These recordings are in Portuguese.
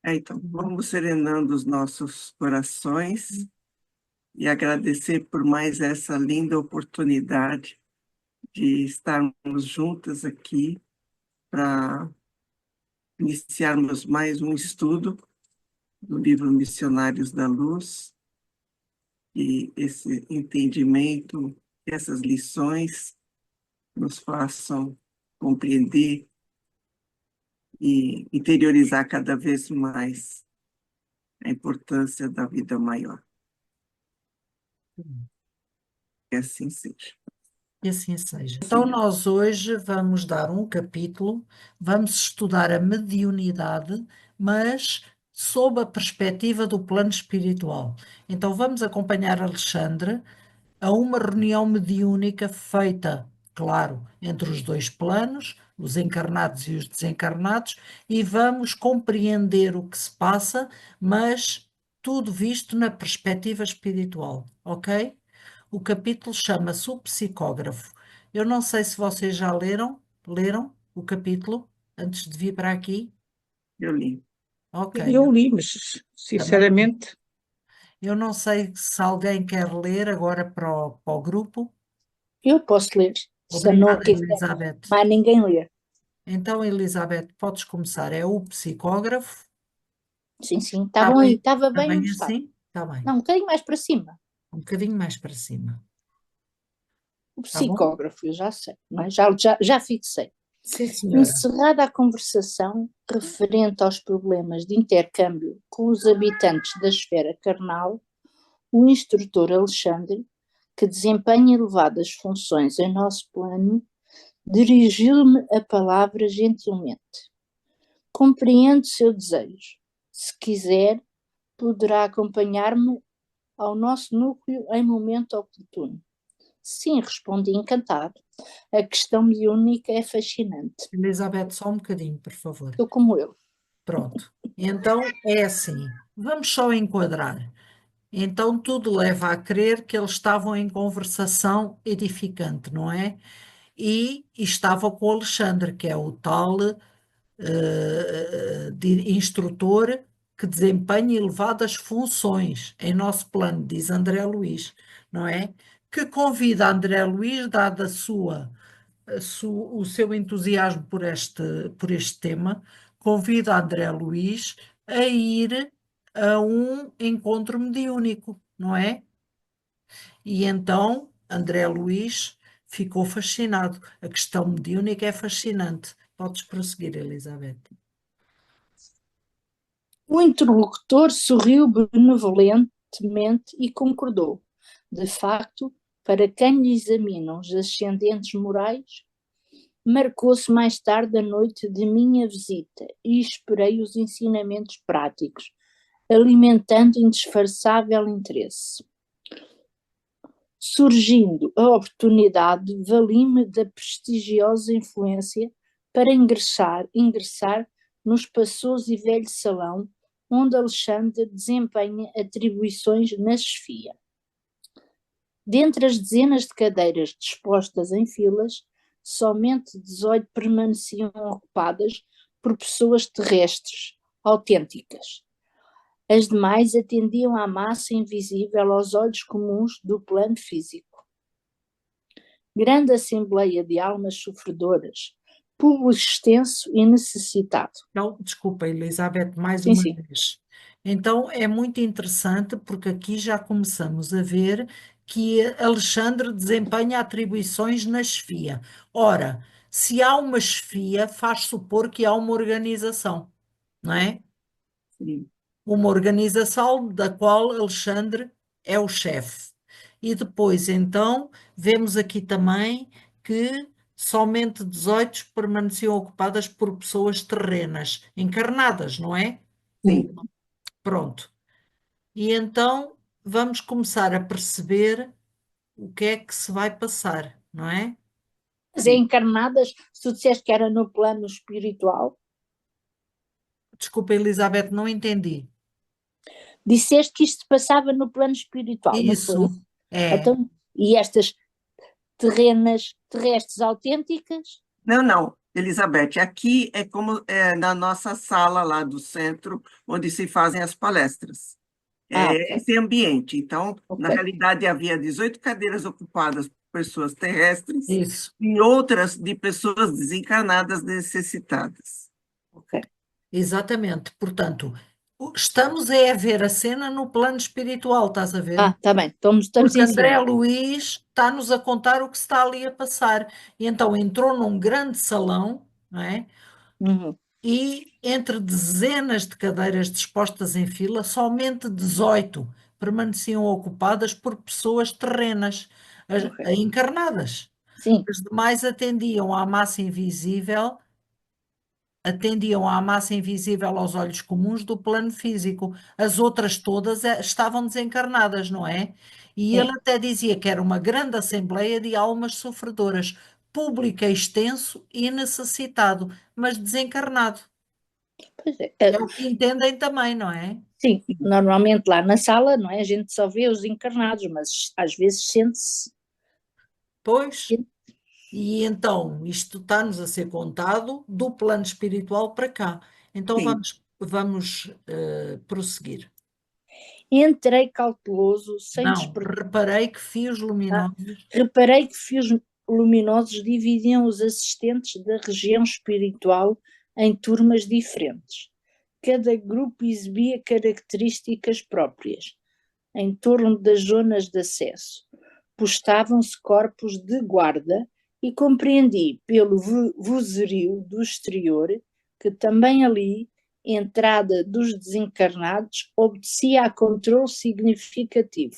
Então, vamos serenando os nossos corações e agradecer por mais essa linda oportunidade de estarmos juntas aqui para iniciarmos mais um estudo do livro Missionários da Luz e esse entendimento, essas lições nos façam compreender e interiorizar cada vez mais a importância da vida maior. Que assim seja. Que assim seja. Então, nós hoje vamos dar um capítulo, vamos estudar a mediunidade, mas sob a perspectiva do plano espiritual. Então, vamos acompanhar Alexandre a uma reunião mediúnica feita, claro, entre os dois planos, os encarnados e os desencarnados, e vamos compreender o que se passa, mas tudo visto na perspectiva espiritual, ok? O capítulo chama-se O Psicógrafo. Eu não sei se vocês já leram o capítulo antes de vir para aqui. Eu li. Ok, Eu li, mas também não. sinceramente, Eu não sei se alguém quer ler agora para o grupo. eu posso ler, se não Obrigada, quiser Elizabeth. mais ninguém ler. Então, Elizabeth, podes começar. É o psicógrafo. Sim, sim, está Está bom aí, bem, estava está bem onde bem estava. assim? Está bem. Não, um bocadinho mais para cima. Um bocadinho mais para cima. O Está bom? psicógrafo, eu já sei, mas já fixei. Sim, senhora. Encerrada a conversação referente aos problemas de intercâmbio com os habitantes da esfera carnal, o instrutor Alexandre, que desempenha elevadas funções em nosso plano, dirigiu-me a palavra gentilmente. Compreendo seu desejo. Se quiser, poderá acompanhar-me ao nosso núcleo em momento oportuno. Sim, respondi encantado. A questão mediúnica é fascinante. Elizabeth, só um bocadinho, por favor. Estou como eu. Pronto. Então, é assim. Vamos só enquadrar. Então, tudo leva a crer que eles estavam em conversação edificante, não é? E estava com o Alexandre, que é o tal instrutor que desempenha elevadas funções em nosso plano, diz André Luís, não é? Que convida André Luís, dado o seu entusiasmo por este tema, convida André Luís a ir a um encontro mediúnico, não é? E então André Luís ficou fascinado. A questão mediúnica é fascinante. Podes prosseguir, Elizabeth. O interlocutor sorriu benevolentemente e concordou. De facto, para quem lhe examinam os ascendentes morais, marcou-se mais tarde a noite de minha visita e esperei os ensinamentos práticos, alimentando indisfarçável interesse. Surgindo a oportunidade, vali-me da prestigiosa influência para ingressar no espaçoso e velho salão onde Alexandre desempenha atribuições na chefia. Dentre as dezenas de cadeiras dispostas em filas, somente 18 permaneciam ocupadas por pessoas terrestres, autênticas. As demais atendiam à massa invisível aos olhos comuns do plano físico. Grande assembleia de almas sofredoras, público extenso e necessitado. Não, desculpa, Elizabeth, mais Sim, uma sim. vez. Então é muito interessante porque aqui já começamos a ver que Alexandre desempenha atribuições na chefia. Ora, se há uma chefia, faz supor que há uma organização, não é? Sim. Uma organização da qual Alexandre é o chefe. E depois, então, vemos aqui também que somente 18 permaneciam ocupadas por pessoas terrenas, encarnadas, não é? Sim. Pronto. E então vamos começar a perceber o que é que se vai passar, não é? Mas é encarnadas, se tu disseste que era no plano espiritual, Desculpa, Elizabeth, não entendi. disseste que isto se passava no plano espiritual, não foi? Isso é. Então, e estas terrestres autênticas? Não, não. Elizabeth, aqui é como na nossa sala lá do centro, onde se fazem as palestras. Ah, É ok, esse ambiente. Então, na ok. realidade, havia 18 cadeiras ocupadas por pessoas terrestres Isso, e outras de pessoas desencarnadas necessitadas. Ok. exatamente. Portanto, estamos a ver a cena no plano espiritual, estás a ver? Tá bem. Estamos Porque em André cima. Luís está-nos a contar o que se está ali a passar. E então entrou num grande salão, não é? Uhum, E entre dezenas de cadeiras dispostas em fila, somente 18 permaneciam ocupadas por pessoas terrenas, ok. encarnadas. Sim, As demais atendiam à massa invisível aos olhos comuns do plano físico. As outras todas estavam desencarnadas, não é? E ele é. até dizia que era uma grande assembleia de almas sofredoras, público extenso e necessitado, mas desencarnado. Pois é. É o que entendem também, não é? Sim, normalmente lá na sala, não é? A gente só vê os encarnados, mas às vezes sente-se. Pois, e então isto está-nos a ser contado do plano espiritual para cá. Então Sim, vamos prosseguir. Entrei cauteloso, sem Não, despertar. reparei que fios luminosos. Reparei que fios luminosos dividiam os assistentes da região espiritual em turmas diferentes. Cada grupo exibia características próprias. Em torno das zonas de acesso, postavam-se corpos de guarda e compreendi pelo vozerio do exterior que também ali, entrada dos desencarnados, obedecia a controle significativo.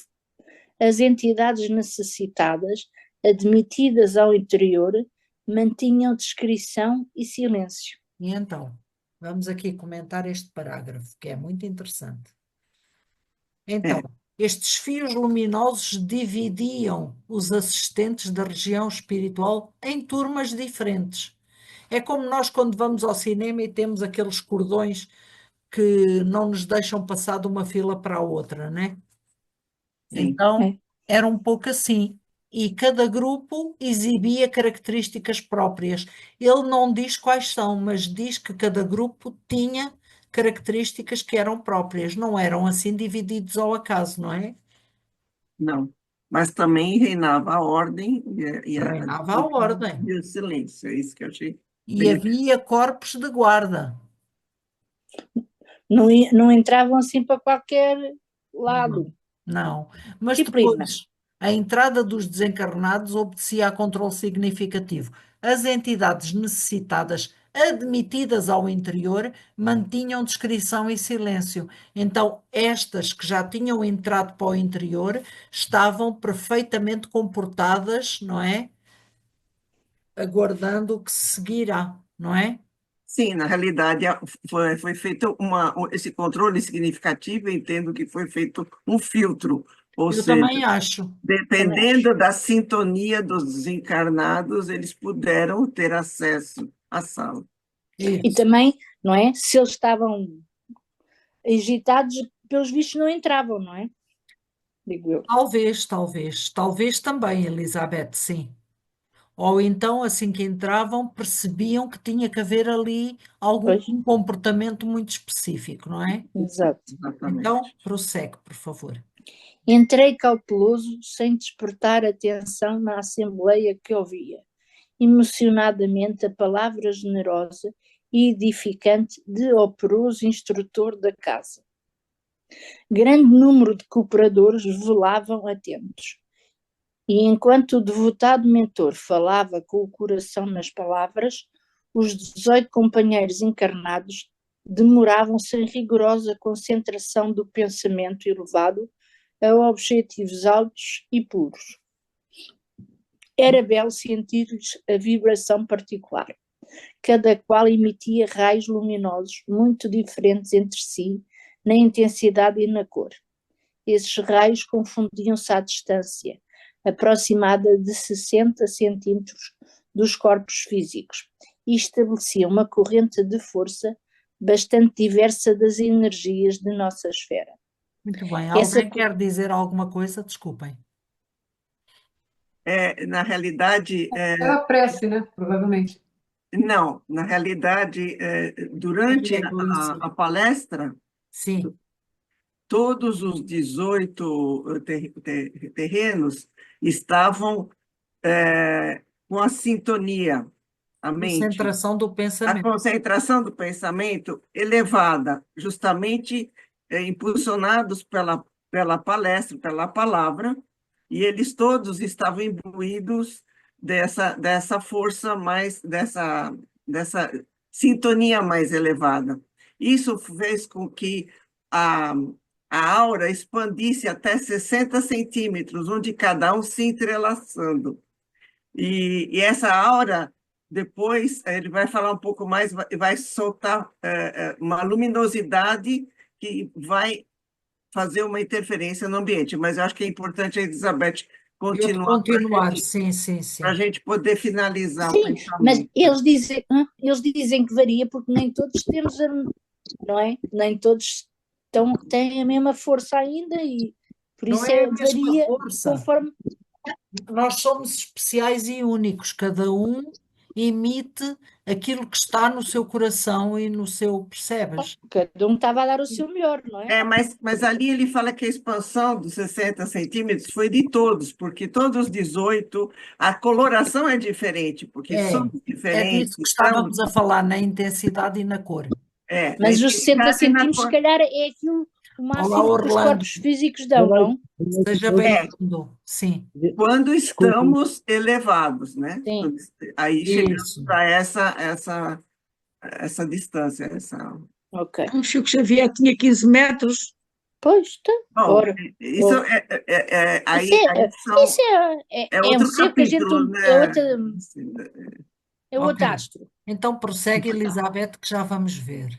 As entidades necessitadas, admitidas ao interior, mantinham discrição e silêncio. E então, vamos aqui comentar este parágrafo, que é muito interessante. Então, é, estes fios luminosos dividiam os assistentes da região espiritual em turmas diferentes. É como nós quando vamos ao cinema e temos aqueles cordões que não nos deixam passar de uma fila para a outra, né? sim. Então, É. era um pouco assim. E cada grupo exibia características próprias. Ele não diz quais são, mas diz que cada grupo tinha características que eram próprias, não eram assim divididos ao acaso, não é? Não. Mas também reinava a ordem Reinava a ordem. e o silêncio. É isso que eu achei E bem. havia corpos de guarda. Não entravam assim para qualquer Não, lado. não. Mas Disciplina. depois, a entrada dos desencarnados obedecia a controle significativo. As entidades necessitadas, admitidas ao interior, mantinham discrição e silêncio. Então, estas que já tinham entrado para o interior estavam perfeitamente comportadas, não é? Aguardando o que se seguirá, não é? Sim, na realidade, foi feito esse controle significativo, eu entendo que foi feito um filtro, ou Eu seja, também acho. Também acho. dependendo da sintonia dos desencarnados, eles puderam ter acesso à sala. E Isso. também, não é? Se eles estavam agitados, pelos vistos não entravam, não é? Digo eu. Talvez também, Elizabeth, sim. Ou então, assim que entravam, percebiam que tinha que haver ali algum Pois, comportamento muito específico, não é? exato. Então, Exatamente. prossegue, por favor. Entrei cauteloso, sem despertar atenção na assembleia que ouvia, emocionadamente a palavra generosa e edificante de operoso instrutor da casa. Grande número de cooperadores velavam atentos. E enquanto o devotado mentor falava com o coração nas palavras, os 18 companheiros encarnados demoravam-se em rigorosa concentração do pensamento elevado a objetivos altos e puros. Era belo sentir-lhes a vibração particular. Cada qual emitia raios luminosos muito diferentes entre si, na intensidade e na cor. Esses raios confundiam-se à distância, aproximada de 60 centímetros dos corpos físicos, e estabeleciam uma corrente de força bastante diversa das energias de nossa esfera. Muito bem. Essa, Alguém quer dizer alguma coisa? Desculpem. Na realidade, Era a prece, né? Provavelmente. Não, na realidade, durante Direto isso. a palestra, Sim, todos os 18 terrenos estavam com a sintonia, a mente, concentração do a pensamento. concentração do pensamento elevada, justamente impulsionados pela palestra, pela palavra, e eles todos estavam imbuídos dessa força mais, dessa sintonia mais elevada. Isso fez com que a, a aura expandisse até 60 centímetros, um de cada um se entrelaçando. E essa aura, depois, ele vai falar um pouco mais, vai soltar uma luminosidade que vai fazer uma interferência no ambiente. Mas eu acho que é importante a Elizabeth Eu continuar continuar, sim, sim, para a sim. gente poder finalizar o Sim, mas pensamento. eles dizem que varia porque nem todos temos, não é? Nem todos têm a mesma força ainda e por Não isso é a mesma varia força. conforme. Nós somos especiais e únicos, cada um emite aquilo que está no seu coração e no seu, percebes? Cada um estava a dar o seu melhor, não é? Mas ali ele fala que a expansão dos 60 centímetros foi de todos, porque todos os 18, a coloração é diferente, porque É, somos é diferentes, disso que estamos, estávamos a falar, na intensidade e na cor. na Mas os 60 intensidade e na centímetros, se cor. calhar, é aquilo o Olá, máximo que os Orlando, corpos físicos dão, não? seja É, bem-vindo. Sim, quando Desculpe, estamos elevados, né? Sim. Aí chegamos isso. a essa distância, essa... Ok. o Chico Xavier tinha 15 metros. Pois, está. Bom, Ora, isso ora. Isso aí isso é é um outro ser que a gente capítulo, é né? outra, Assim, é Ok. outro astro. Então prossegue, Elizabeth, que já vamos ver.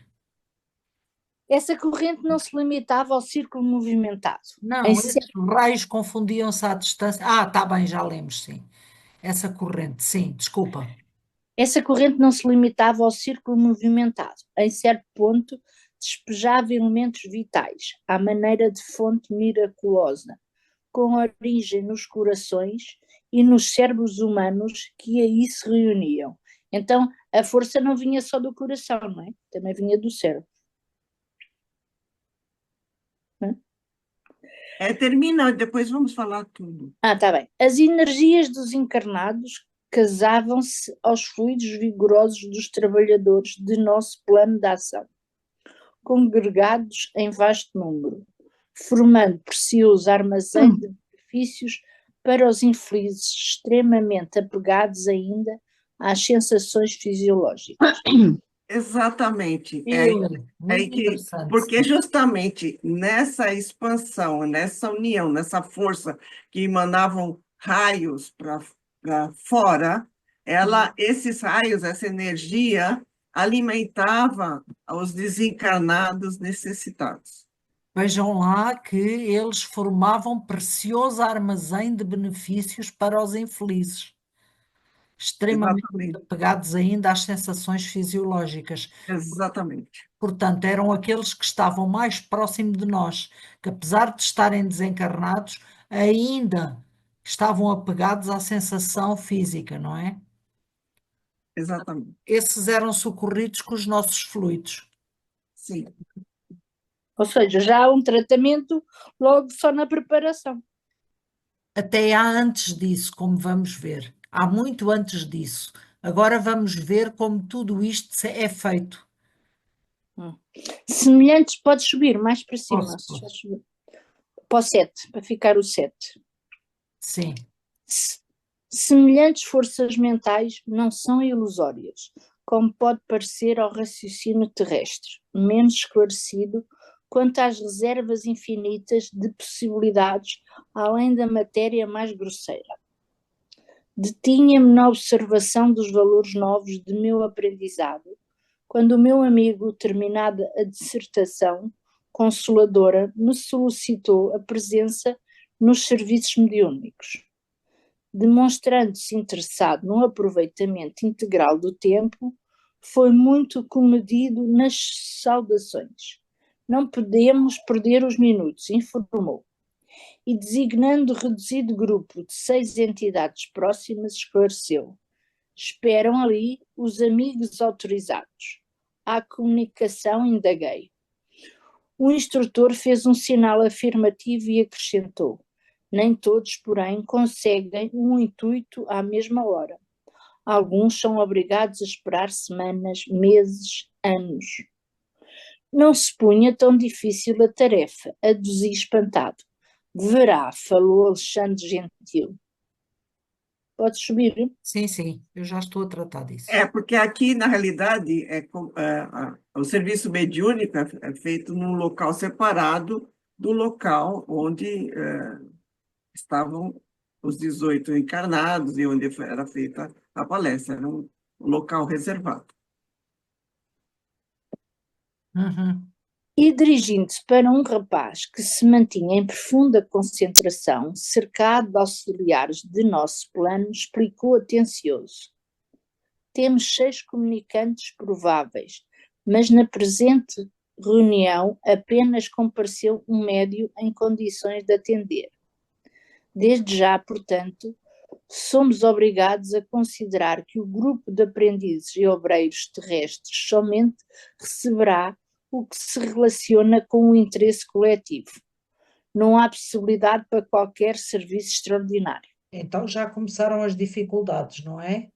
Essa corrente não se limitava ao círculo movimentado. Em Não, cer- esses raios confundiam-se à distância. Ah, está bem, já lemos, sim. Essa corrente, sim, desculpa. Essa corrente não se limitava ao círculo movimentado. Em certo ponto, despejava elementos vitais, à maneira de fonte miraculosa, com origem nos corações e nos cérebros humanos que aí se reuniam. Então, a força não vinha só do coração, não é? Também vinha do cérebro. Não é? termina, depois vamos falar tudo. Tá bem. As energias dos encarnados casavam-se aos fluidos vigorosos dos trabalhadores de nosso plano de ação, congregados em vasto número, formando preciosos armazéns de benefícios para os infelizes extremamente apegados ainda às sensações fisiológicas. Exatamente. Muito interessante. Porque justamente nessa expansão, nessa união, nessa força que emanavam raios para fora, esses raios, essa energia alimentava os desencarnados necessitados. Vejam lá que eles formavam precioso armazém de benefícios para os infelizes, extremamente Exatamente. apegados ainda às sensações fisiológicas. Exatamente. Portanto, eram aqueles que estavam mais próximo de nós, que apesar de estarem desencarnados, ainda estavam apegados à sensação física, não é? Exatamente. Esses eram socorridos com os nossos fluidos. Sim. Ou seja, já há um tratamento logo só na preparação. Até há antes disso, como vamos ver. Há muito antes disso. Agora vamos ver como tudo isto é feito. Semelhantes, pode subir mais para cima. Posso. Para o 7, para ficar o 7. Sim. Semelhantes forças mentais não são ilusórias, como pode parecer ao raciocínio terrestre, menos esclarecido quanto às reservas infinitas de possibilidades além da matéria mais grosseira. Detinha-me na observação dos valores novos de meu aprendizado, quando o meu amigo, terminada a dissertação consoladora, me solicitou a presença nos serviços mediúnicos. Demonstrando-se interessado no aproveitamento integral do tempo, foi muito comedido nas saudações. Não podemos perder os minutos, informou. E designando reduzido grupo de 6 entidades próximas, esclareceu. Esperam ali os amigos autorizados. À comunicação indaguei. O instrutor fez um sinal afirmativo e acrescentou: nem todos, porém, conseguem um intuito à mesma hora. Alguns são obrigados a esperar semanas, meses, anos. Não se punha tão difícil a tarefa, aduzi espantado. Verá, falou Alexandre Gentil. Pode subir? Sim, sim, eu já estou a tratar disso. Porque aqui, na realidade, o serviço mediúnico é feito num local separado do local onde estavam os 18 encarnados e onde era feita a palestra. Era um local reservado. Uhum. E dirigindo-se para um rapaz que se mantinha em profunda concentração, cercado de auxiliares de nosso plano, explicou atencioso. Temos 6 comunicantes prováveis, mas na presente reunião apenas compareceu um médio em condições de atender. Desde já, portanto, somos obrigados a considerar que o grupo de aprendizes e obreiros terrestres somente receberá o que se relaciona com o interesse coletivo. Não há possibilidade para qualquer serviço extraordinário. Então já começaram as dificuldades, não é?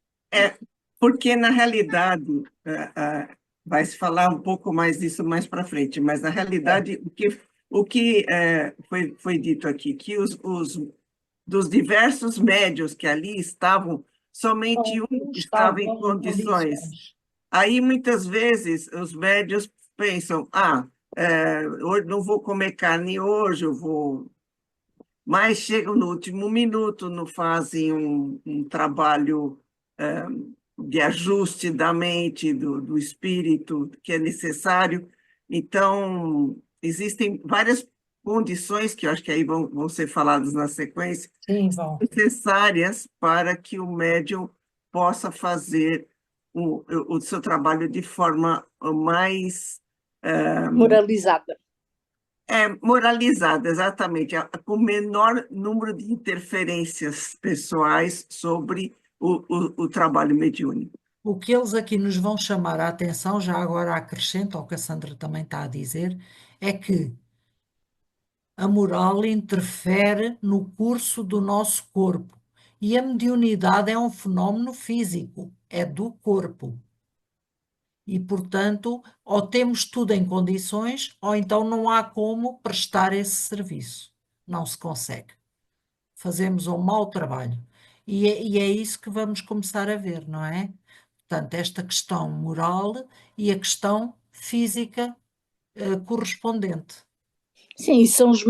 Porque, na realidade, vai se falar um pouco mais disso mais para frente, mas, na realidade, o que foi dito aqui, que dos diversos médios que ali estavam, somente um estava em condições. Aí, muitas vezes, os médios pensam, hoje não vou comer carne hoje, eu vou... Mas chegam no último minuto, não fazem um trabalho de ajuste da mente, do espírito que é necessário. Então, existem várias condições, que eu acho que aí vão ser faladas na sequência, Sim, vão. necessárias para que o médium possa fazer o seu trabalho de forma mais Moralizada. moralizada, exatamente, com menor número de interferências pessoais sobre o trabalho mediúnico. O que eles aqui nos vão chamar a atenção, já agora acrescento ao que a Sandra também está a dizer, é que a moral interfere no curso do nosso corpo e a mediunidade é um fenómeno físico, é do corpo. E, portanto, ou temos tudo em condições, ou então não há como prestar esse serviço. Não se consegue. Fazemos um mau trabalho. E é isso que vamos começar a ver, não é? Portanto, esta questão moral e a questão física correspondente. Sim, e são os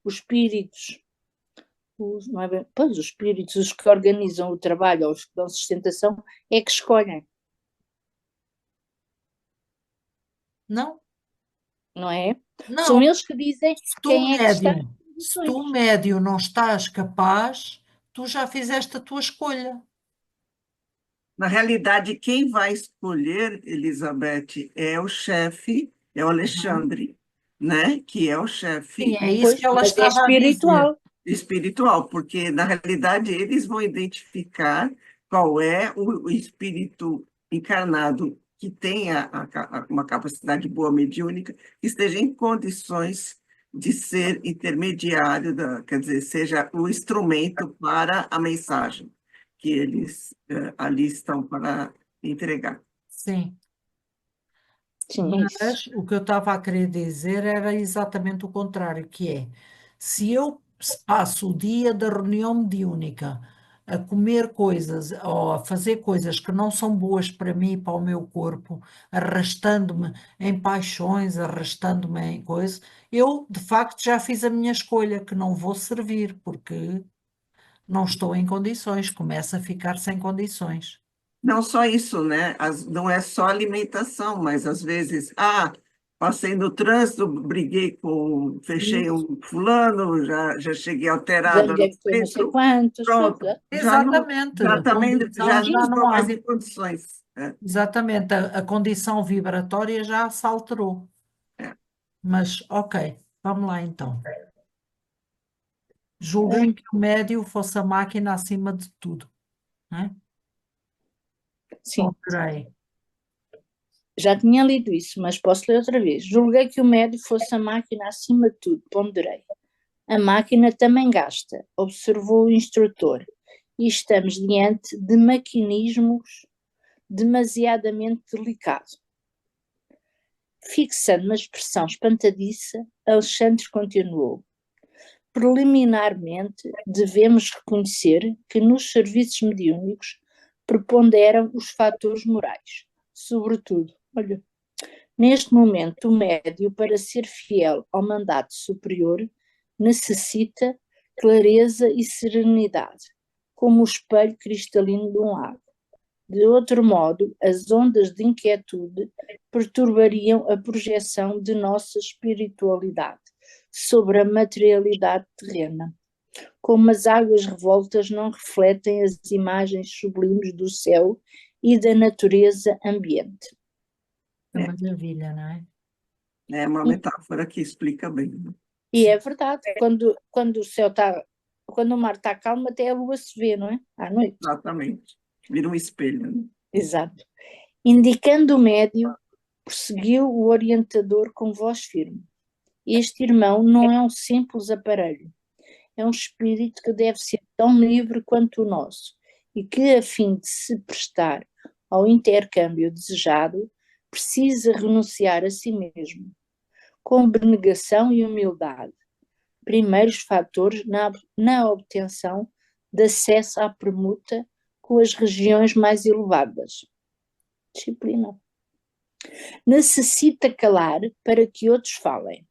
espíritos, não é bem, pois, os espíritos, os que organizam o trabalho ou os que dão sustentação, é que escolhem, Não, não é? São não. eles que dizem quem é que está em Se condições. tu, médium, não estás capaz, tu já fizeste a tua escolha. Na realidade, quem vai escolher, Elizabeth, é o chefe, é o Alexandre, né? Que é o Sim, chefe é isso Pois, que ela mas é estava a dizer. espiritual. espiritual, porque, na realidade, eles vão identificar qual é o espírito encarnado que tenha uma capacidade boa mediúnica, que esteja em condições de ser intermediário, quer dizer, seja o instrumento para a mensagem que eles ali estão para entregar. Sim. Sim, é isso. Mas o que eu estava a querer dizer era exatamente o contrário, que é, se eu passo o dia da reunião mediúnica a comer coisas ou a fazer coisas que não são boas para mim e para o meu corpo, arrastando-me em paixões, arrastando-me em coisas, eu de facto já fiz a minha escolha, que não vou servir, porque não estou em condições, começo a ficar sem condições. Não só isso, né? Não é só alimentação, mas às vezes, passei no trânsito, fechei um fulano, já cheguei alterada no Zangueiro foi não sei centro, quantos, pois, pronto, Exatamente, já a também condição já não já estou não mais há. em condições. Exatamente, a condição vibratória já se alterou. É. Mas, ok, vamos lá então. é, Julguei que o médio fosse a máquina acima de tudo, não é? Sim, Ponderei. já tinha lido isso, mas posso ler outra vez. Julguei que o médio fosse a máquina acima de tudo, ponderei. A máquina também gasta, observou o instrutor, e estamos diante de maquinismos demasiadamente delicados. Fixando uma expressão espantadiça, Alexandre continuou. Preliminarmente, devemos reconhecer que nos serviços mediúnicos preponderam os fatores morais, sobretudo, olha, neste momento o médio, para ser fiel ao mandato superior, necessita clareza e serenidade, como o espelho cristalino de um lago. De outro modo, as ondas de inquietude perturbariam a projeção de nossa espiritualidade sobre a materialidade terrena, como as águas revoltas não refletem as imagens sublimes do céu e da natureza ambiente. Que maravilha, não é? É uma metáfora que explica bem, né? E é verdade, quando o céu está, quando o mar está calmo, até a lua se vê, não é? À noite. Exatamente. Vira um espelho, né? Exato. Indicando o médio, prosseguiu o orientador com voz firme. Este irmão não é um simples aparelho, é um espírito que deve ser tão livre quanto o nosso e que, a fim de se prestar ao intercâmbio desejado, precisa renunciar a si mesmo, com abnegação e humildade, primeiros fatores na obtenção de acesso à permuta com as regiões mais elevadas. Disciplina. Necessita calar para que outros falem,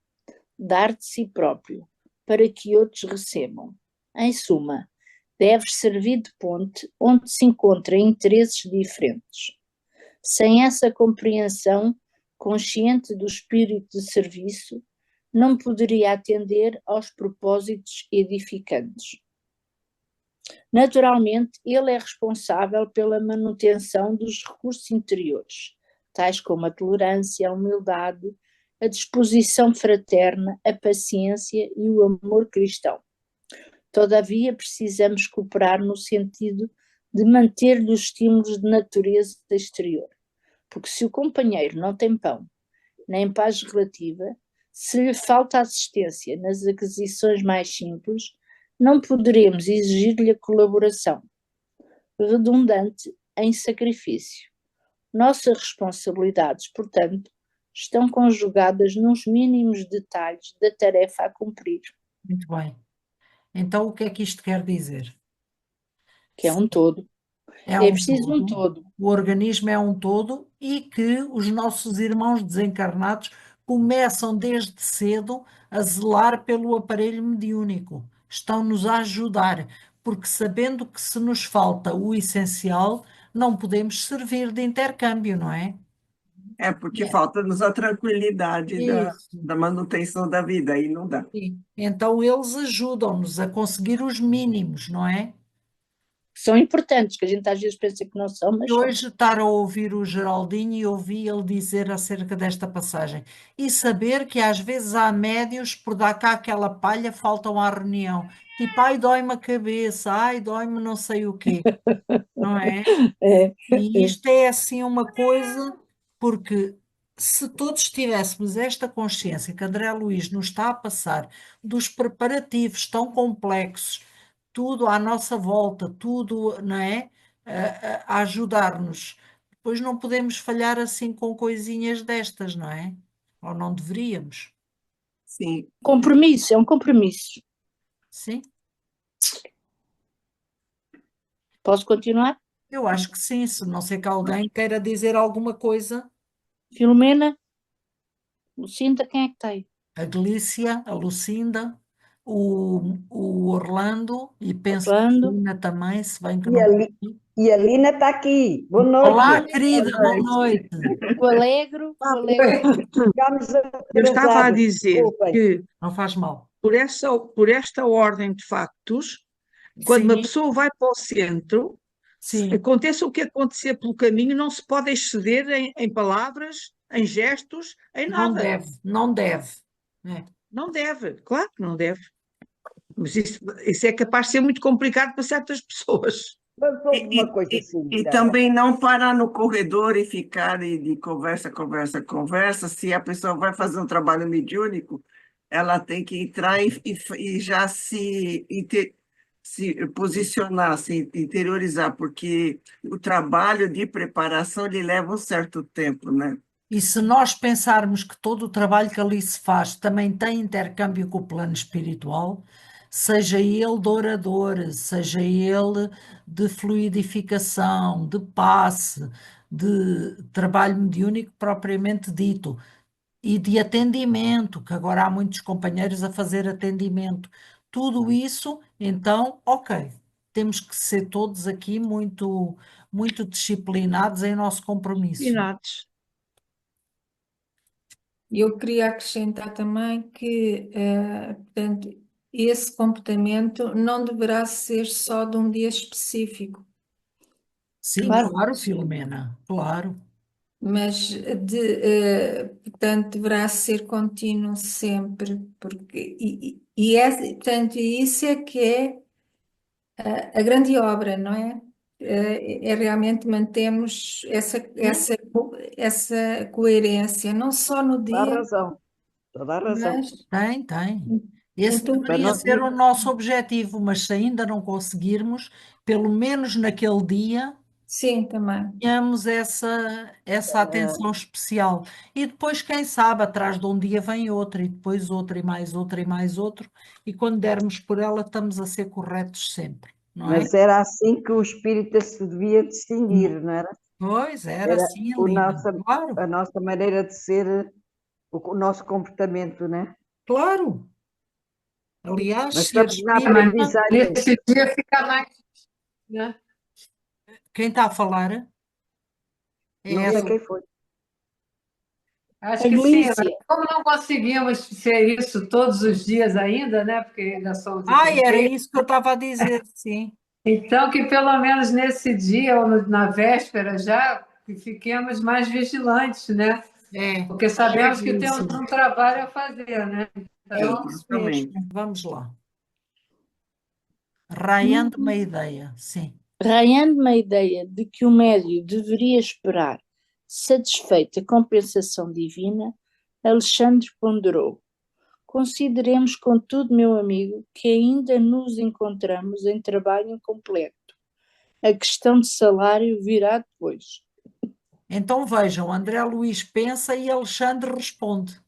dar de si próprio para que outros recebam. Em suma, deve servir de ponte onde se encontram interesses diferentes. Sem essa compreensão consciente do espírito de serviço, não poderia atender aos propósitos edificantes. Naturalmente, ele é responsável pela manutenção dos recursos interiores, tais como a tolerância, a humildade, a disposição fraterna, a paciência e o amor cristão. Todavia, precisamos cooperar no sentido de manter-lhe os estímulos de natureza exterior, porque se o companheiro não tem pão, nem paz relativa, se lhe falta assistência nas aquisições mais simples, não poderemos exigir-lhe a colaboração, redundante em sacrifício. Nossas responsabilidades, portanto, estão conjugadas nos mínimos detalhes da tarefa a cumprir, Muito bem. Então, o que é que isto quer dizer? que é um todo. É É um preciso um todo, todo. o organismo é um todo e que os nossos irmãos desencarnados começam desde cedo a zelar pelo aparelho mediúnico. Estão-nos a ajudar, porque sabendo que se nos falta o essencial, não podemos servir de intercâmbio, não é? É porque É. falta-nos a tranquilidade Isso. da manutenção da vida, aí não dá. Sim. Então eles ajudam-nos a conseguir os mínimos, não é? São importantes, que a gente às vezes pensa que não são, mas E são. hoje estar a ouvir o Geraldinho e ouvi ele dizer acerca desta passagem e saber que às vezes há médios por dar cá aquela palha faltam à reunião. Tipo, ai, dói-me a cabeça, ai, dói-me não sei o quê, não é? É, E isto é assim uma coisa, porque se todos tivéssemos esta consciência que André Luís nos está a passar dos preparativos tão complexos, tudo à nossa volta, tudo, não é? A ajudar-nos. Depois não podemos falhar assim com coisinhas destas, não é? Ou não deveríamos. Sim, compromisso, é um compromisso. Sim, Posso continuar? eu acho que sim, se não ser que alguém queira dizer alguma coisa. Filomena, Lucinda, quem é que está aí? A Glícia, a Lucinda, o Orlando e penso que a Orlando. Lina também, se bem que E não. a, e a Lina está aqui. Boa Olá, noite. querida, boa noite. O Alegro, o Alegro. Chegámos Eu estava a atrasados, dizer desculpem. que, Não faz mal. por esta ordem de factos, quando uma Sim, pessoa vai para o centro, sim, aconteça o que acontecer pelo caminho, não se pode exceder em palavras, em gestos, em não nada. deve, não deve. É. Não deve, claro que não deve. Mas isso é capaz de ser muito complicado para certas pessoas. Mas houve uma coisa assim, E Dara. também não parar no corredor e ficar de conversa, conversa, conversa. Se a pessoa vai fazer um trabalho mediúnico, ela tem que entrar e já se posicionar, se interiorizar, porque o trabalho de preparação ele leva um certo tempo, né? E se nós pensarmos que todo o trabalho que ali se faz também tem intercâmbio com o plano espiritual, seja ele de orador, seja ele de fluidificação, de passe, de trabalho mediúnico propriamente dito, e de atendimento, que agora há muitos companheiros a fazer atendimento, tudo isso, então, ok, temos que ser todos aqui muito, muito disciplinados em nosso compromisso. Finados. Eu queria acrescentar também que, portanto, esse comportamento não deverá ser só de um dia específico, Sim, Claro. claro, Filomena, claro. mas portanto, deverá ser contínuo sempre, porque, portanto, isso é que é a grande obra, não é? É realmente mantermos essa coerência, não só no Toda a dia, razão. Toda a razão. mas Tem. Esse então, Para deveria não ser ter- o nosso objetivo, mas se ainda não conseguirmos, pelo menos naquele dia, sim, também. tenhamos essa atenção especial. E depois, quem sabe, atrás de um dia vem outro, e depois outro, e mais outro, e mais outro, e quando dermos por ela, estamos a ser corretos sempre, não é? Mas era assim que o espírita se devia distinguir, não era? Pois, era Era assim, Lina, claro, a nossa maneira de ser, o nosso comportamento, né? claro. Aliás, Mas ser estamos na espírita, aprendizagem. Nesse dia fica mais, né? quem está a falar é Não sei essa. quem foi. Acho A que sim. Glícia. Como não conseguimos ser isso todos os dias ainda, né? Porque ainda somos Era imperfeitos. isso que eu estava a dizer, sim. Então, que pelo menos nesse dia ou na véspera já que fiquemos mais vigilantes, né? Porque sabemos que temos Isso. um trabalho a fazer, né? É Então, isso Exatamente. mesmo. Vamos lá. Raiando uma ideia, sim. Raiando uma ideia de que o médio deveria esperar satisfeita a compensação divina, Alexandre ponderou. Consideremos, contudo, meu amigo, que ainda nos encontramos em trabalho incompleto. A questão de salário virá depois. Então vejam, André Luís pensa e Alexandre responde.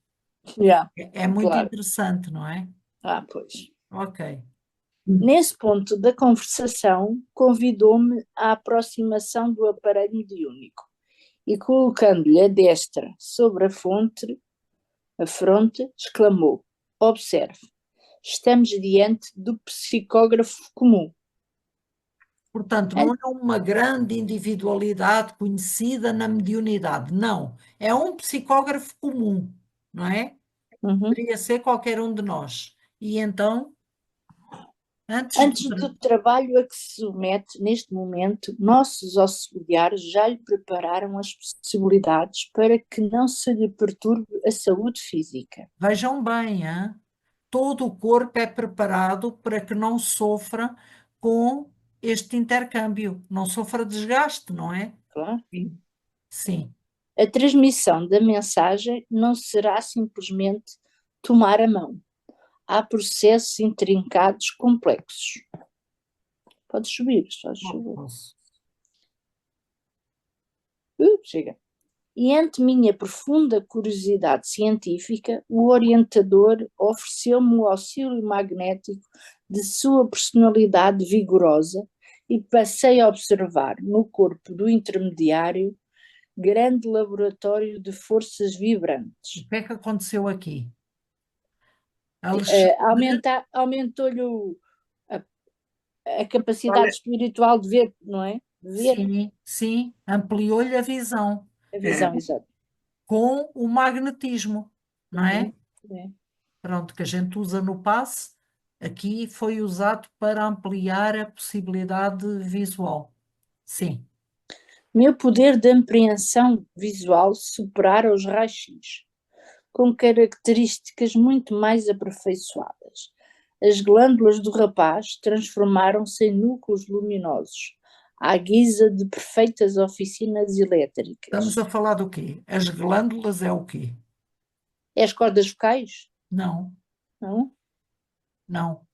Já, É muito claro. interessante, não é? Pois. Ok. Nesse ponto da conversação, convidou-me à aproximação do aparelho mediúnico e, colocando-lhe a destra sobre a fronte, exclamou: Observe, estamos diante do psicógrafo comum. Portanto, não é uma grande individualidade conhecida na mediunidade, não. É um psicógrafo comum, não é? Uhum. Poderia ser qualquer um de nós. E então, Antes do trabalho a que se submete neste momento, nossos auxiliares já lhe prepararam as possibilidades para que não se lhe perturbe a saúde física. Vejam bem, hein? Todo o corpo é preparado para que não sofra com este intercâmbio, não sofra desgaste, não é? Claro. Sim. A transmissão da mensagem não será simplesmente tomar a mão. Há processos intrincados, complexos. Pode subir, só subir. Posso. Chega. E ante minha profunda curiosidade científica, o orientador ofereceu-me o auxílio magnético de sua personalidade vigorosa e passei a observar no corpo do intermediário grande laboratório de forças vibrantes. O que é que aconteceu aqui? Aumentou-lhe a capacidade espiritual de ver, não é? De ver. Sim, ampliou-lhe a visão A visão, exata. com o magnetismo, não é? É. Pronto, que a gente usa no passe, aqui foi usado para ampliar a possibilidade visual. Sim. Meu poder de apreensão visual superara os raios-x, com características muito mais aperfeiçoadas. As glândulas do rapaz transformaram-se em núcleos luminosos, à guisa de perfeitas oficinas elétricas. Estamos a falar do quê? As glândulas é o quê? É as cordas vocais? Não, Não? não.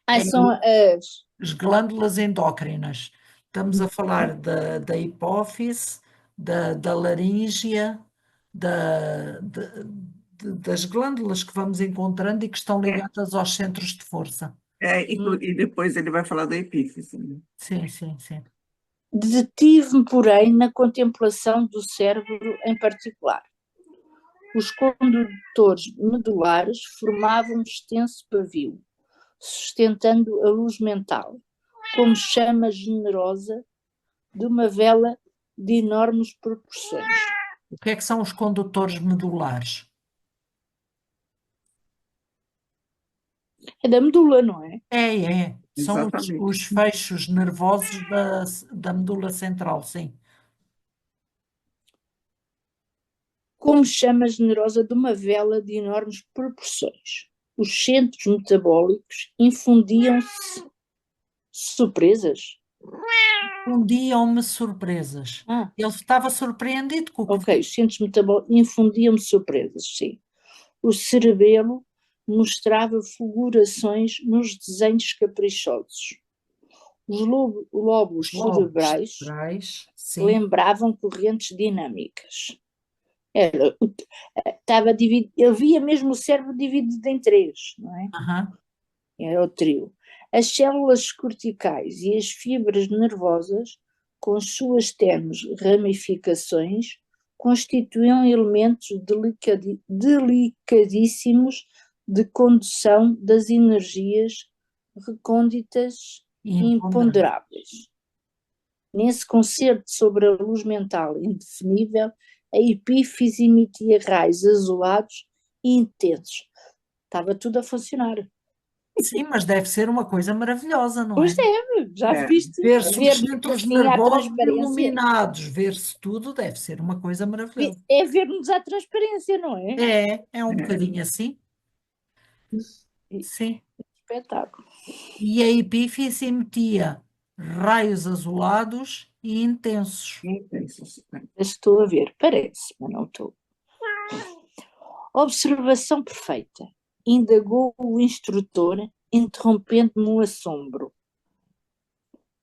Ah, são as... As glândulas endócrinas. Estamos a falar da hipófise, da laríngea, das glândulas que vamos encontrando e que estão ligadas aos centros de força. E depois ele vai falar da epífise, né? Sim, sim, sim. Detive-me, porém, na contemplação do cérebro em particular. Os condutores medulares formavam um extenso pavio, sustentando a luz mental, como chama generosa de uma vela de enormes proporções. O que é que são os condutores medulares? É da medula, não é? É. São Exatamente. os feixes nervosos da medula central, sim. Como chama generosa de uma vela de enormes proporções. Os centros metabólicos infundiam-se surpresas. Infundiam-me surpresas. Ah, Ele estava surpreendido com o que ok, os centros metabólicos infundiam-me surpresas, sim. O cerebelo mostrava fulgurações nos desenhos caprichosos. Os lóbulos cerebrais sim. lembravam correntes dinâmicas. Estava dividido, ele via mesmo o cérebro dividido em três, não é? Aham. Era o trio. As células corticais e as fibras nervosas, com suas tenues ramificações, constituíam elementos delicadíssimos de condução das energias recônditas e imponderáveis. Nesse concerto sobre a luz mental indefinível, a epífise emitia raios azulados e intensos. Estava tudo a funcionar. Sim, mas deve ser uma coisa maravilhosa, não Pois é? deve, já viste? Ver-se Ver os centros assim à nervosos transparência. iluminados, ver-se tudo, deve ser uma coisa maravilhosa. É ver-nos à transparência, não é? É um bocadinho assim. Sim. Espetáculo. E a epífise emitia raios azulados e intensos. Estou a ver, parece, mas não estou. Observação perfeita, indagou o instrutor, interrompendo-me o assombro.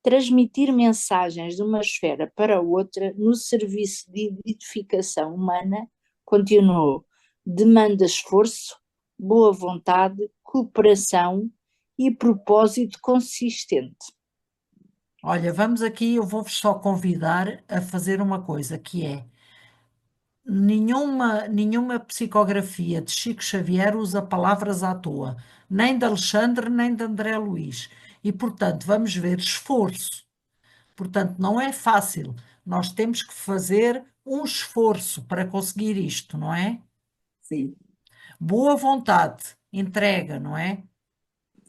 Transmitir mensagens de uma esfera para outra no serviço de edificação humana, continuou, demanda esforço, boa vontade, cooperação e propósito consistente. Olha, vamos aqui, eu vou-vos só convidar a fazer uma coisa, que é nenhuma psicografia de Chico Xavier usa palavras à toa, nem de Alexandre, nem de André Luís. E, portanto, vamos ver esforço. Portanto, não é fácil. Nós temos que fazer um esforço para conseguir isto, não é? Sim. Boa vontade, entrega, não é?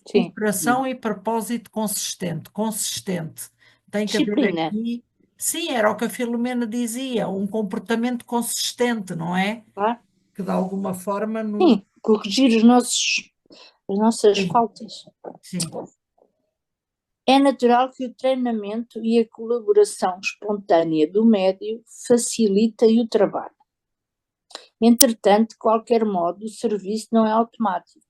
Sim. Cooperação e propósito consistente. Consistente. Tem que haver Disciplina. aqui. Sim, era o que a Filomena dizia, um comportamento consistente, não é? Claro. Que de alguma forma nos. Sim, corrigir as nossas Sim. faltas. Sim. É natural que o treinamento e a colaboração espontânea do médio facilitem o trabalho. Entretanto, de qualquer modo, o serviço não é automático.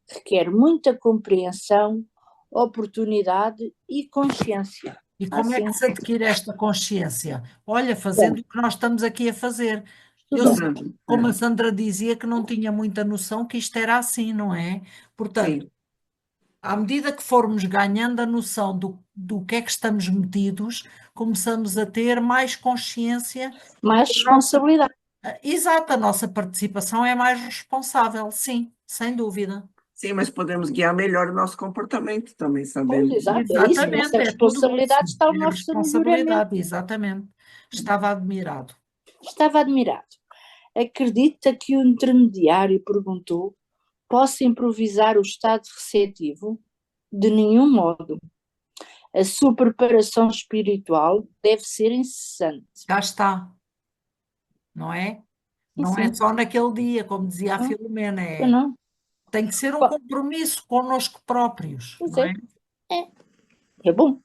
Requer muita compreensão, oportunidade e consciência. E como é que se adquire esta consciência? Olha, fazendo o que nós estamos aqui a fazer. Eu sei, como a Sandra dizia, que não tinha muita noção que isto era assim, não é? Portanto, à medida que formos ganhando a noção do que é que estamos metidos, começamos a ter mais consciência. Mais responsabilidade. Exato, a nossa participação é mais responsável, sim, sem dúvida. Sim, mas podemos guiar melhor o nosso comportamento também, sabendo. Pois, exato, Exatamente, essa é responsabilidade tudo isso. está o É nosso responsabilidade, melhoramento. exatamente. Estava admirado. Estava admirado. Acredita que o intermediário perguntou: posso improvisar o estado receptivo? De nenhum modo. A sua preparação espiritual deve ser incessante. Já está, não é? Não Sim, é sim. só naquele dia, como dizia a Não, Filomena, não. tem que ser um compromisso connosco próprios, Pois não é? é bom.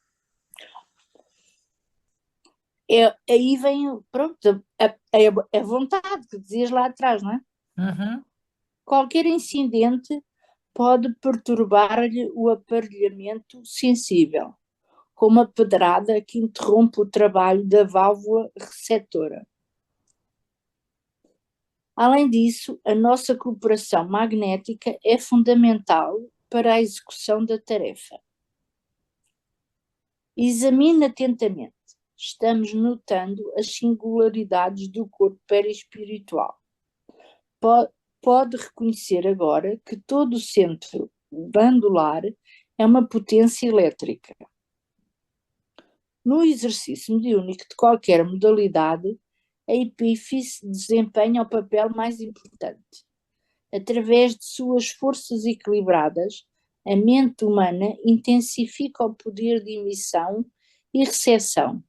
aí vem, pronto, a vontade que dizias lá atrás, não é? Uhum. Qualquer incidente pode perturbar-lhe o aparelhamento sensível, como a pedrada que interrompe o trabalho da válvula receptora. Além disso, a nossa cooperação magnética é fundamental para a execução da tarefa. Examine atentamente. Estamos notando as singularidades do corpo perispiritual. Pode reconhecer agora que todo o centro glandular é uma potência elétrica. No exercício mediúnico de qualquer modalidade, a epífise desempenha o papel mais importante. Através de suas forças equilibradas, a mente humana intensifica o poder de emissão e recepção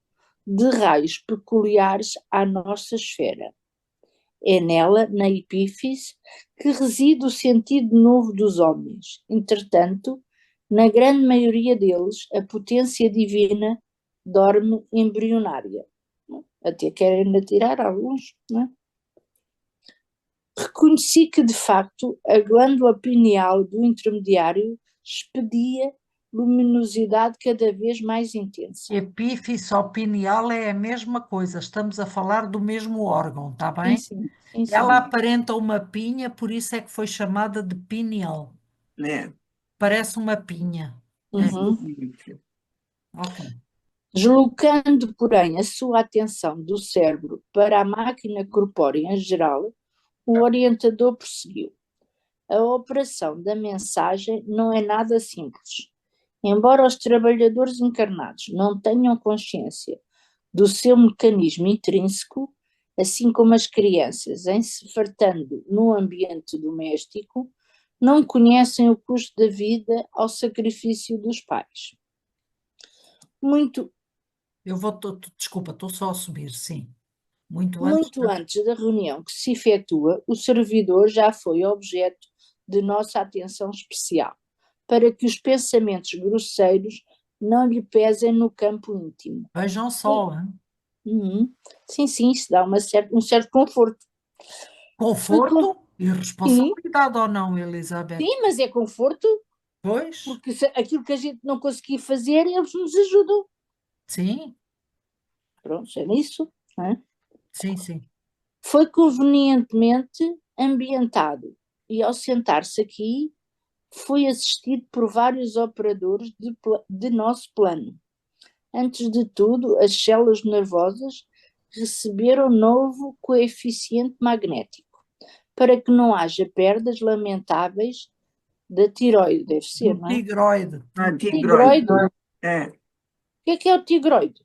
de raios peculiares à nossa esfera. É nela, na epífise, que reside o sentido novo dos homens. Entretanto, na grande maioria deles, a potência divina dorme embrionária. Até querem ainda tirar alguns, não é? Reconheci que, de facto, a glândula pineal do intermediário expedia luminosidade cada vez mais intensa. Epífise ou pineal é a mesma coisa, estamos a falar do mesmo órgão, está bem? Sim, sim, sim. Ela aparenta uma pinha, por isso é que foi chamada de pineal. É. Parece uma pinha. Uhum. Ok. Deslocando, porém, a sua atenção do cérebro para a máquina corpórea em geral, o orientador prosseguiu. A operação da mensagem não é nada simples. Embora os trabalhadores encarnados não tenham consciência do seu mecanismo intrínseco, assim como as crianças, em se fartando no ambiente doméstico, não conhecem o custo da vida ao sacrifício dos pais. Desculpa, estou só a subir, sim. Muito Muito antes da reunião que se efetua, o servidor já foi objeto de nossa atenção especial, para que os pensamentos grosseiros não lhe pesem no campo íntimo. Vejam só, hein? Sim, sim, isso dá um certo conforto. Conforto e responsabilidade ou não, Elizabeth? Sim, mas é conforto, Pois, porque aquilo que a gente não conseguir fazer, eles nos ajudam. sim, Pronto, é nisso, não é? sim. Foi convenientemente ambientado e, ao sentar-se aqui, foi assistido por vários operadores de nosso plano. Antes de tudo, as células nervosas receberam novo coeficiente magnético, para que não haja perdas lamentáveis da tiroide, deve ser, não é? Tigroide. Tigroide. É. O que é o tigroide?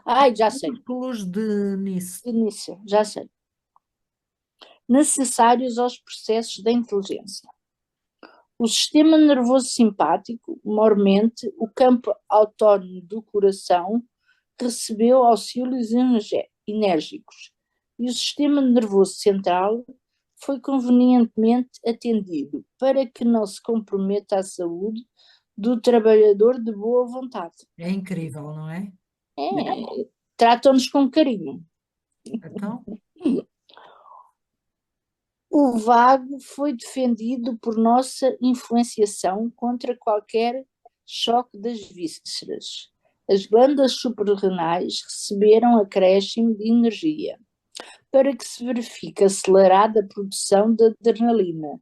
Ai, já sei. Músculos de Nice. Já sei. Necessários aos processos da inteligência. O sistema nervoso simpático, mormente, o campo autónomo do coração, recebeu auxílios enérgicos e o sistema nervoso central foi convenientemente atendido para que não se comprometa a saúde do trabalhador de boa vontade. É incrível, não é? Tratam-nos com carinho. Então, O vago foi defendido por nossa influenciação contra qualquer choque das vísceras. As glândulas suprarrenais receberam acréscimo de energia para que se verifique acelerada a produção de adrenalina,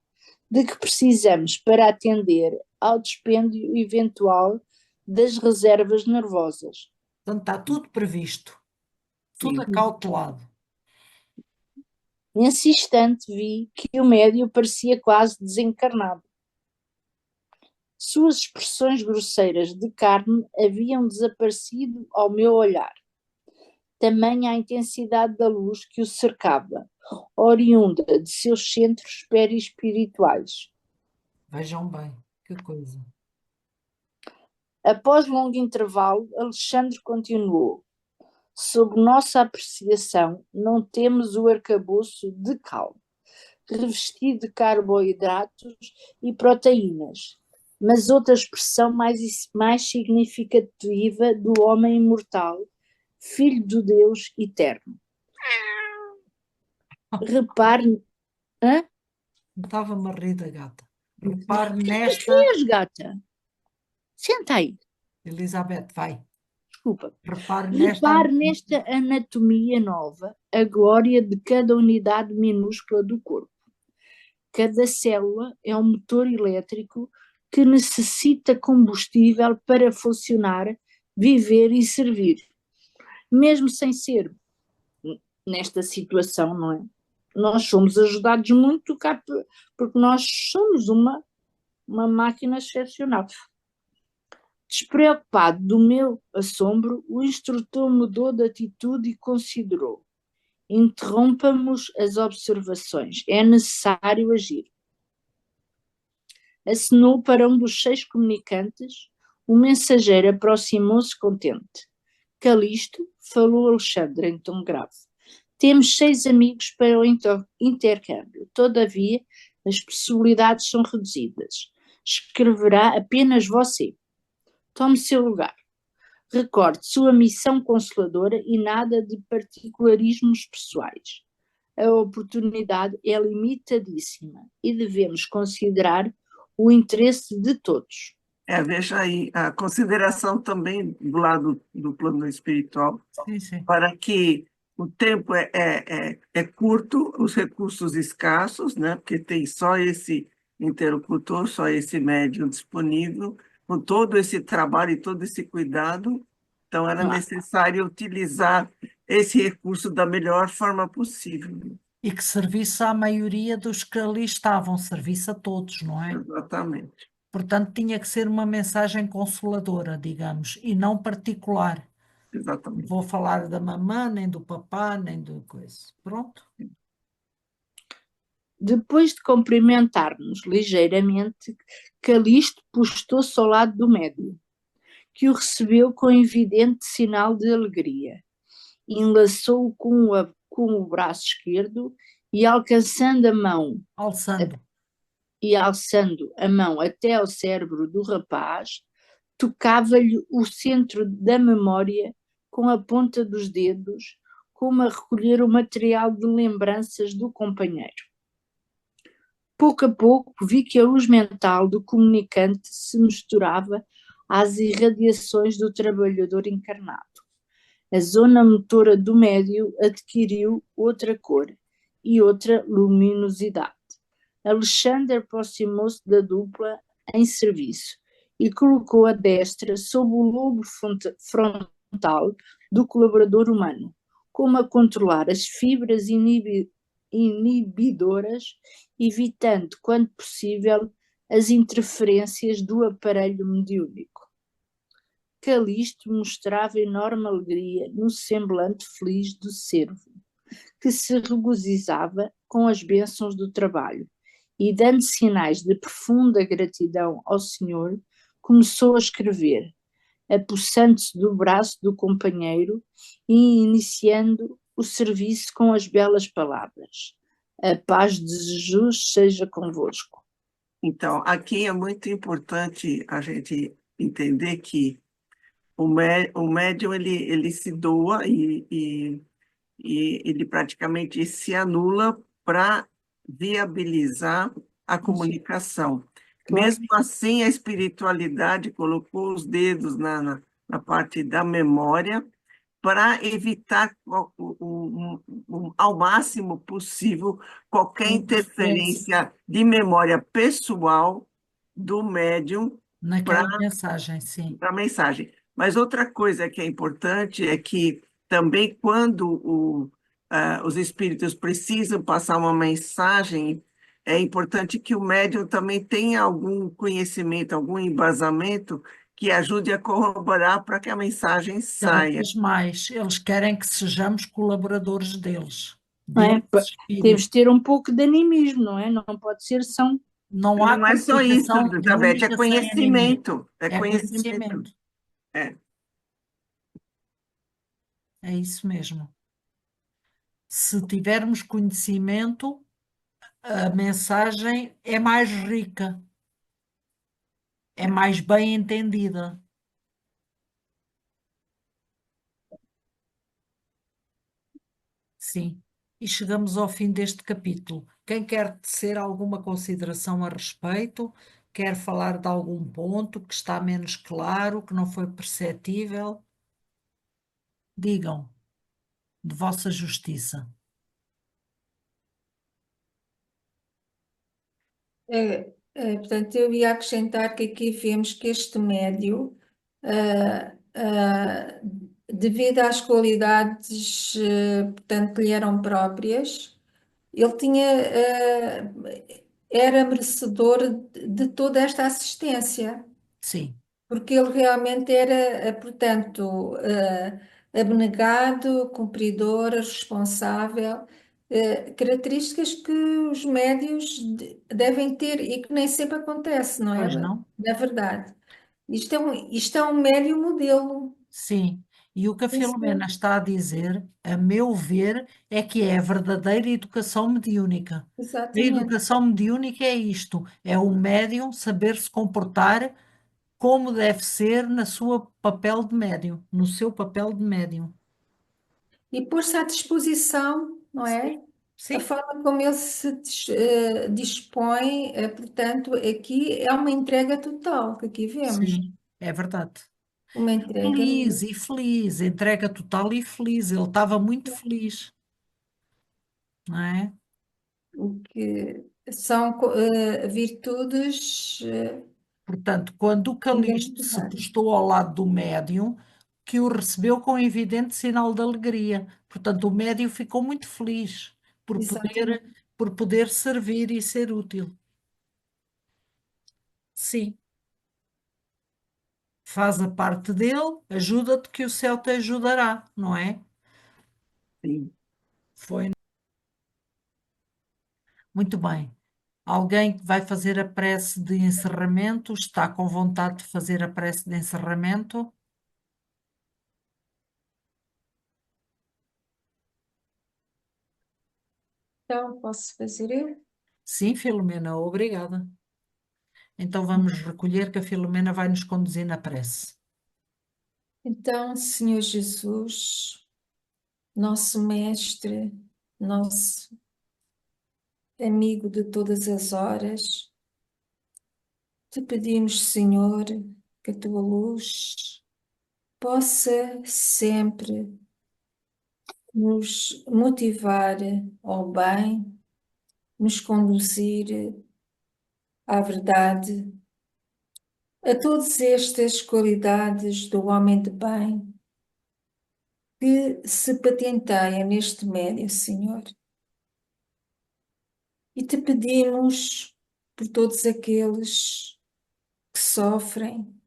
de que precisamos para atender ao dispêndio eventual das reservas nervosas. Portanto, está tudo previsto, tudo acautelado. Nesse instante vi que o médio parecia quase desencarnado. Suas expressões grosseiras de carne haviam desaparecido ao meu olhar. Tamanha a intensidade da luz que o cercava, oriunda de seus centros perispirituais. Vejam bem, que coisa. Após longo intervalo, Alexandre continuou. Sob nossa apreciação, não temos o arcabouço de cal, revestido de carboidratos e proteínas, mas outra expressão mais significativa do homem imortal Filho do Deus eterno. Repare... Hã? Estava-me a rir da gata. Repare Que nesta. fez, gata? Senta aí. Elizabeth, vai. Desculpa. Repare nesta. Repare nesta anatomia nova, a glória de cada unidade minúscula do corpo. Cada célula é um motor elétrico que necessita combustível para funcionar, viver e servir. Mesmo sem ser nesta situação, não é? Nós somos ajudados muito cá, porque nós somos uma máquina excepcional. Despreocupado do meu assombro, o instrutor mudou de atitude e considerou: interrompamos as observações, é necessário agir. Acenou para um dos 6 comunicantes, o mensageiro aproximou-se contente. Calisto, falou Alexandre em tom grave. Temos 6 amigos para o intercâmbio, todavia as possibilidades são reduzidas. Escreverá apenas você. Tome seu lugar. Recorde sua missão consoladora e nada de particularismos pessoais. A oportunidade é limitadíssima e devemos considerar o interesse de todos. Veja aí, a consideração também do lado do plano espiritual, Sim. para que o tempo é curto, os recursos escassos, né? Porque tem só esse interlocutor, só esse médium disponível, com todo esse trabalho e todo esse cuidado, então era necessário utilizar esse recurso da melhor forma possível. E que servisse à maioria dos que ali estavam, servisse a todos, não é? Exatamente. Portanto, tinha que ser uma mensagem consoladora, digamos, e não particular. Não Exatamente. vou falar da mamã, nem do papá, nem do coisa. Pronto. Depois de cumprimentar-nos ligeiramente, Calisto postou-se ao lado do médium, que o recebeu com evidente sinal de alegria. Enlaçou-o com o braço esquerdo e alçando a mão até ao cérebro do rapaz, tocava-lhe o centro da memória com a ponta dos dedos, como a recolher o material de lembranças do companheiro. Pouco a pouco vi que a luz mental do comunicante se misturava às irradiações do trabalhador encarnado. A zona motora do médio adquiriu outra cor e outra luminosidade. Alexandre aproximou-se da dupla em serviço e colocou a destra sob o lobo frontal do colaborador humano, como a controlar as fibras inibidoras, evitando, quando possível, as interferências do aparelho mediúnico. Calisto mostrava enorme alegria no semblante feliz do servo, que se regozijava com as bênçãos do trabalho, e, dando sinais de profunda gratidão ao Senhor, começou a escrever, apossando-se do braço do companheiro e iniciando o serviço com as belas palavras: a paz de Jesus seja convosco. Então, aqui é muito importante a gente entender que o médium ele se doa e ele praticamente se anula para viabilizar a comunicação. Claro. Mesmo assim, a espiritualidade colocou os dedos na parte da memória para evitar ao máximo possível qualquer interferência de memória pessoal do médium Naquela mensagem, sim. para a mensagem. Mas outra coisa que é importante é que também quando os espíritos precisam passar uma mensagem, é importante que o médium também tenha algum conhecimento, algum embasamento que ajude a corroborar para que a mensagem Cada saia. vez mais, eles querem que sejamos colaboradores deles. Não é? Temos de ter um pouco de animismo, não é? Não pode ser são. Não há Não é só isso, comunicação Elizabeth, é mediúnica sem animismo. conhecimento. É É conhecimento. conhecimento. É. É isso mesmo. Se tivermos conhecimento, a mensagem é mais rica, é mais bem entendida. Sim. E chegamos ao fim deste capítulo. Quem quer tecer alguma consideração a respeito? Quer falar de algum ponto que está menos claro, que não foi perceptível? Digam, de vossa justiça. Portanto, eu ia acrescentar que aqui vemos que este médio, ah, ah, devido às qualidades, portanto, que lhe eram próprias, ele tinha, era merecedor de toda esta assistência, Sim, porque ele realmente era, portanto, abnegado, cumpridor, responsável, características que os médios devem ter e que nem sempre acontece, não é? pois não? Na verdade. Isto é um médio modelo. Sim. E o que a Filomena Isso, está a dizer, a meu ver, é que é a verdadeira educação mediúnica. A exatamente. educação mediúnica é isto, é o médium saber se comportar como deve ser na sua papel de médium, no seu papel de médium. E pôr-se à disposição, não é? A Sim, forma como ele se dispõe, portanto, aqui é uma entrega total que aqui vemos. sim, é verdade. Uma entrega. Feliz e feliz, entrega total e feliz. Ele estava muito feliz, não é? O que são virtudes Portanto, quando o Calixto se indemnizáveis. postou ao lado do médium, que o recebeu com evidente sinal de alegria. Portanto, o médium ficou muito feliz por poder, Exatamente. por poder servir e ser útil. Sim, faz a parte dele, ajuda-te que o céu te ajudará, não é? Sim. Foi muito bem. Alguém que vai fazer a prece de encerramento, está com vontade de fazer a prece de encerramento? Então, posso fazer eu? Sim, Filomena, obrigada. Então vamos recolher que a Filomena vai nos conduzir na prece. Então, Senhor Jesus, nosso mestre, nosso amigo de todas as horas, te pedimos, Senhor, que a tua luz possa sempre nos motivar ao bem, nos conduzir à verdade, a todas estas qualidades do homem de bem que se patenteia neste médio, Senhor. E te pedimos por todos aqueles que sofrem,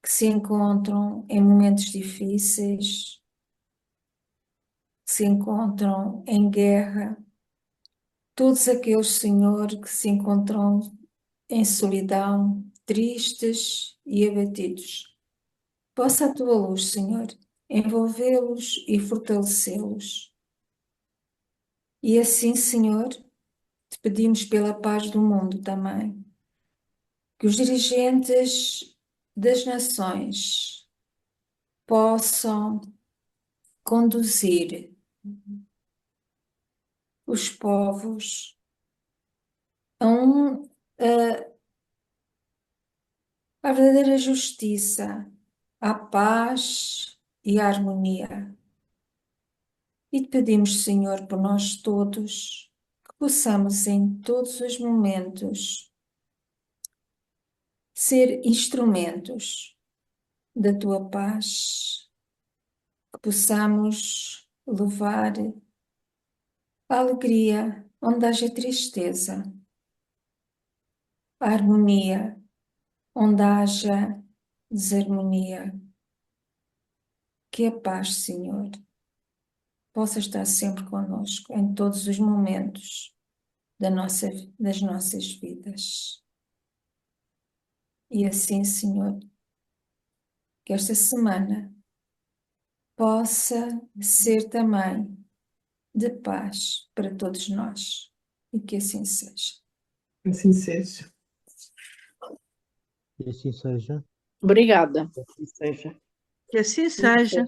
que se encontram em momentos difíceis, que se encontram em guerra, todos aqueles, Senhor, que se encontram em solidão, tristes e abatidos. Possa a tua luz, Senhor, envolvê-los e fortalecê-los. E assim, Senhor, te pedimos pela paz do mundo também, que os dirigentes das nações possam conduzir os povos a à verdadeira justiça, à paz e à harmonia. E te pedimos, Senhor, por nós todos, que possamos em todos os momentos ser instrumentos da tua paz, que possamos levar a alegria onde haja tristeza, a harmonia onde haja desarmonia. Que a paz, Senhor, possa estar sempre conosco em todos os momentos das nossas vidas. E assim, Senhor, que esta semana possa ser também de paz para todos nós e que assim seja. Assim seja. E assim seja. Obrigada. Assim seja. Que assim seja.